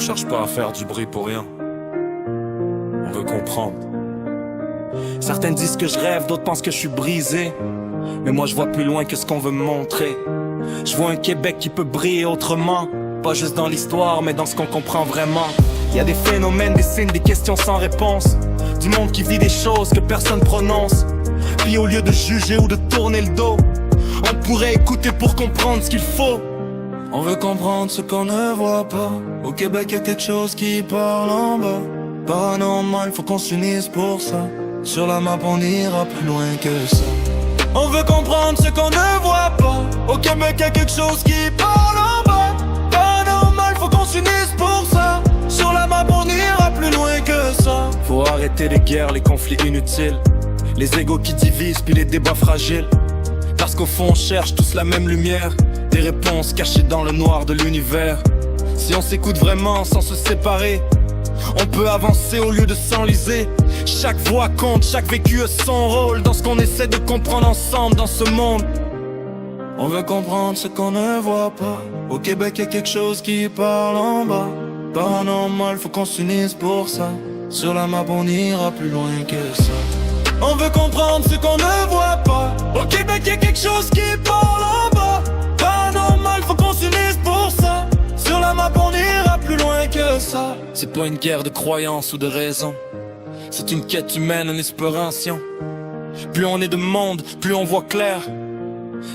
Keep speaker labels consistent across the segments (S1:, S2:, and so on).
S1: cherche pas à faire du bruit pour rien. On veut comprendre.
S2: Certains disent que je rêve, d'autres pensent que je suis brisé. Mais moi je vois plus loin que ce qu'on veut me montrer. Je vois un Québec qui peut briller autrement. Pas juste dans l'histoire, mais dans ce qu'on comprend vraiment. Y a des phénomènes, des signes, des questions sans réponse. Du monde qui vit des choses que personne prononce. Puis au lieu de juger ou de tourner le dos, on pourrait écouter pour comprendre ce qu'il faut.
S1: On veut comprendre ce qu'on ne voit pas. Au Québec y'a quelque chose qui parle en bas. Paranormal, faut qu'on s'unisse pour ça. Sur la map on ira plus loin que ça. On veut comprendre ce qu'on ne voit pas. Au Québec y'a quelque chose qui parle en bas. Paranormal, faut qu'on s'unisse pour ça. Sur la map on ira plus loin que ça.
S2: Faut arrêter les guerres, les conflits inutiles, les égos qui divisent puis les débats fragiles. Parce qu'au fond on cherche tous la même lumière, des réponses cachées dans le noir de l'univers. Si on s'écoute vraiment sans se séparer, on peut avancer au lieu de s'enliser. Chaque voix compte, chaque vécu a son rôle dans ce qu'on essaie de comprendre ensemble dans ce monde.
S1: On veut comprendre ce qu'on ne voit pas. Au Québec y'a quelque chose qui parle en bas. Paranormal, faut qu'on s'unisse pour ça. Sur la map on ira plus loin que ça. On veut comprendre ce qu'on ne voit pas. Au Québec y'a quelque chose qui parle en bas. Paranormal, faut qu'on s'unisse pour ça. Sur la map on ira plus loin que ça.
S2: C'est pas une guerre de croyance ou de raison. C'est une quête humaine en espération. Plus on est de monde, plus on voit clair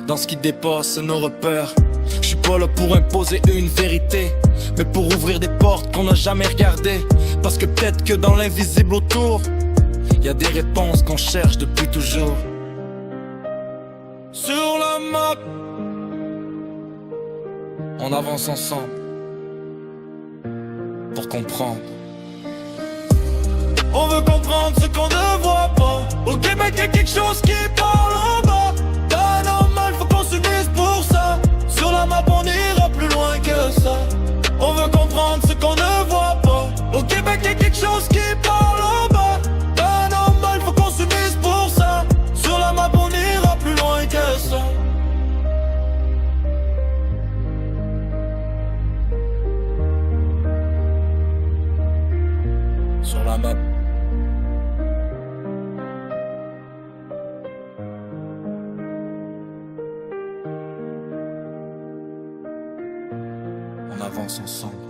S2: dans ce qui dépasse nos repères. Je suis pas là pour imposer une vérité, mais pour ouvrir des portes qu'on n'a jamais regardées. Parce que peut-être que dans l'invisible autour y a des réponses qu'on cherche depuis toujours.
S1: Sur la map
S2: on avance ensemble pour comprendre.
S1: On veut comprendre ce qu'on ne voit pas. Au Québec y'a quelque chose qui parle en bas. Paranormal, faut qu'on s'unisse pour ça. Sur la map on ira plus loin que ça. On veut comprendre ce qu'on ne voit pas. Au Québec y'a quelque chose qui parle en bas. Paranormal, faut qu'on s'unisse pour ça. Sur la map on ira plus loin que ça.
S2: Sur la map on avance ensemble.